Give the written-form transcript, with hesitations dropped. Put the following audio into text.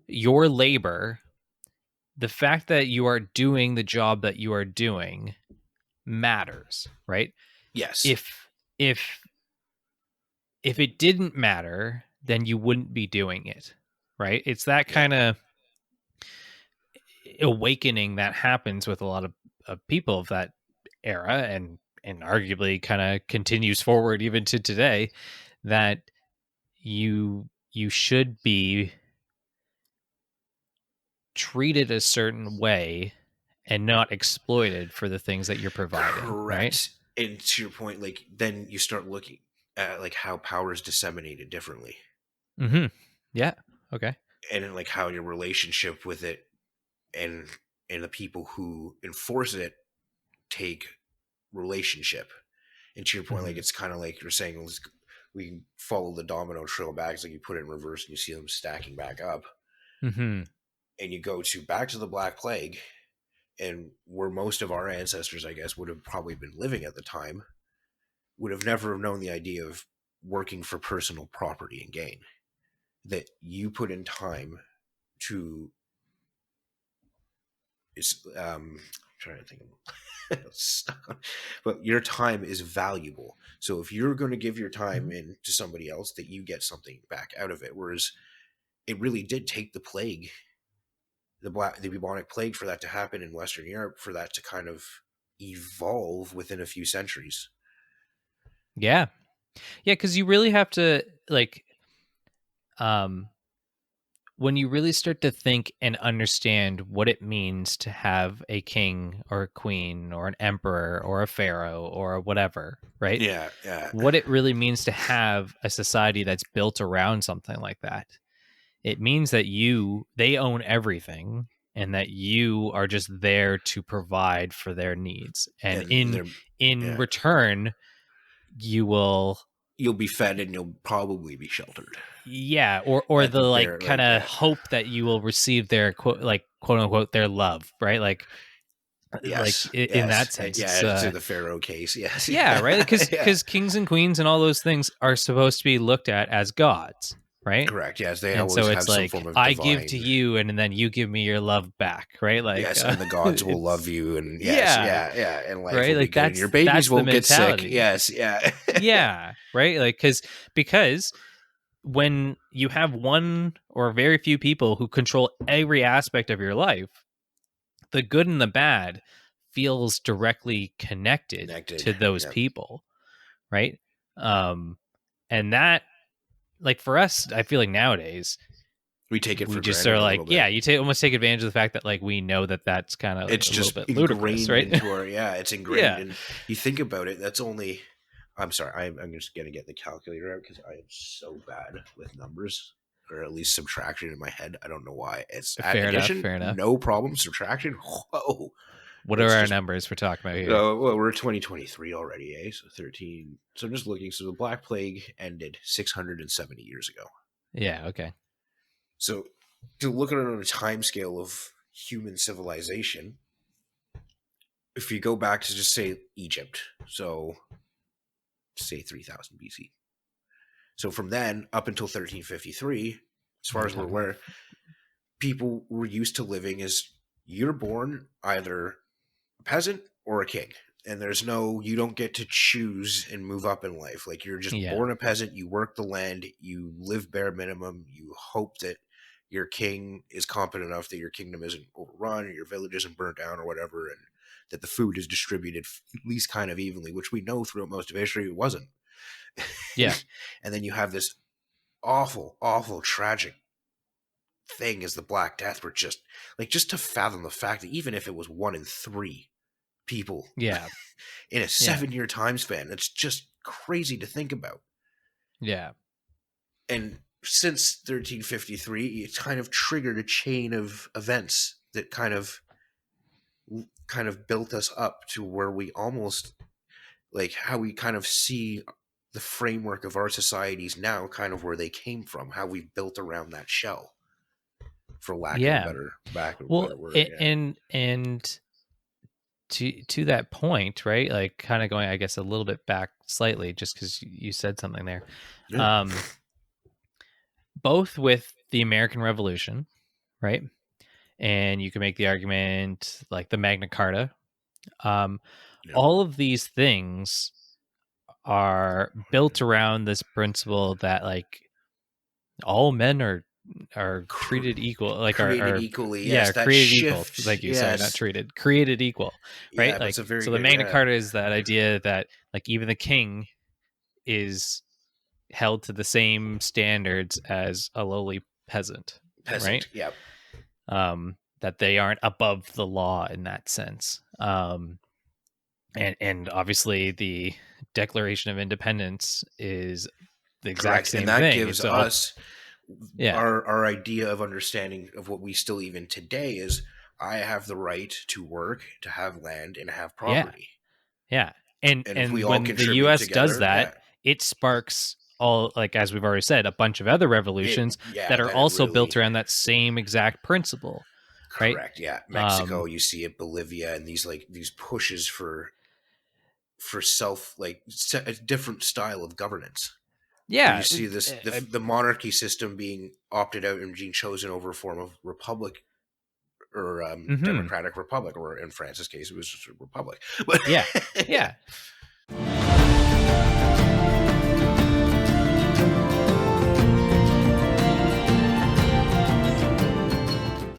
your labor, the fact that you are doing the job that you are doing matters, right? Yes. If it didn't matter, then you wouldn't be doing it, right? It's that Yeah. kind of awakening that happens with a lot of people of that era, and arguably kind of continues forward even to today, that you should be treated a certain way and not exploited for the things that you're providing, right? Correct. And to your point, like then you start looking at like how power is disseminated differently, Mm-hmm. Yeah. Okay. and in, like how your relationship with it and the people who enforce it take relationship. And to your point, like Mm-hmm. it's kind of like you're saying, we follow the domino trail back. It's like you put it in reverse and you see them stacking back up, Mm-hmm. and you go to back to the Black Plague, and where most of our ancestors, I guess, would have probably been living at the time, would have never known the idea of working for personal property and gain. That you put in time to, it's I'm trying to think of but your time is valuable. So if you're going to give your time in to somebody else, that you get something back out of it. Whereas it really did take the plague, the bubonic plague, for that to happen in Western Europe, for that to kind of evolve within a few centuries. Yeah. Yeah, because you really have to, like, um when you really start to think and understand what it means to have a king or a queen or an emperor or a pharaoh or whatever, right? Yeah, yeah. What it really means to have a society that's built around something like that. It means that they own everything, and that you are just there to provide for their needs. And And in yeah, return, you will, you'll be fed and you'll probably be sheltered. yeah, or At the, the like, bare, kind like, of yeah. hope that you will receive their quote unquote their love, right? Like Yes, in yes, that sense, yeah. it's To the Pharaoh case, yes, yeah, right, yeah. because kings and queens and all those things are supposed to be looked at as gods, right? Correct. Yes, they And always so it's have some like, form of I give to divine. you and then you give me your love back, right? Like, Yes, and the gods will love it's, you, and yes, yeah, yeah, yeah, and life will right, be like good, and your babies that's the won't get sick. mentality. Yes, yeah, Yeah, right, like, because when you have one or very few people who control every aspect of your life, the good and the bad feels directly connected connected. to those Yeah, people, right? um and that, like, for us, I feel like nowadays we take it we for just granted are a like, little bit. yeah, almost take advantage of the fact that, like, we know that that's kind of It's a little just bit ludicrous, ingrained right? into our, yeah, it's ingrained, Yeah, and you think about it. That's only. I'm sorry. I'm just gonna get the calculator out because I am so bad with numbers, or at least subtraction in my head. I don't know why. It's at fair enough, addition, fair enough. no problem. Subtraction, whoa. What are It's our just numbers we're talking about here? well, we're 2023 already, eh? So 13. So I'm just looking. So the Black Plague ended 670 years ago. Yeah, okay. So to look at it on a time scale of human civilization, if you go back to just say Egypt, so say 3000 BC. So from then up until 1353, as Yeah, far we're as we're talking like, aware, people were used to living as you're born either a peasant or a king. And there's no, you don't get to choose and move up in life. Like you're just yeah, born a peasant, you work the land, you live bare minimum, you hope that your king is competent enough that your kingdom isn't overrun or your village isn't burnt down or whatever, and that the food is distributed at least kind of evenly, which we know throughout most of history it wasn't. yeah, And then you have this awful, awful, tragic thing as the Black Death, were just like, just to fathom the fact that even if it was 1 in 3 people yeah, in a yeah, 7-year time span, it's just crazy to think about. yeah, And since 1353, it's kind of triggered a chain of events that kind of built us up to where we almost, like, how we kind of see the framework of our societies now, kind of where they came from, how we built around that shell, for lack of a yeah. better Well, word. Yeah. and to that point, right? Like, kind of going, I guess, a little bit back slightly, just because you said something there. Yeah. Um, both with the American Revolution, right? And you can make the argument like the Magna Carta. Um, Yep. all of these things are built around this principle that like all men are Cr- treated equal, like created are equally. yeah, Yes, that created equal. shift. Thank you. Sorry, not Yes. treated. Created equal, right? Yeah, that's a Like very so the good. Magna Yeah. Carta is that idea that like even the king is held to the same standards as a lowly peasant, right? Peasant. Yep. That they aren't above the law in that sense. And obviously the Declaration of Independence is the exact Correct. And same that thing. gives It's all us yeah, our idea of understanding of what we still even today is I have the right to work, to have land, and to have yeah, property. yeah. And if we And all when the contribute US does together, that, yeah. it sparks all, like as we've already said, a bunch of other revolutions Yeah, that are then it also built really around that same exact principle, right? correct. Yeah. Mexico, Um you see it, Bolivia, and these pushes for self a different style of governance. Where you yeah, see this the monarchy system being opted out and being chosen over a form of republic or mhm. democratic republic, or in France's case, it was just a republic. But Yeah. yeah, Yeah.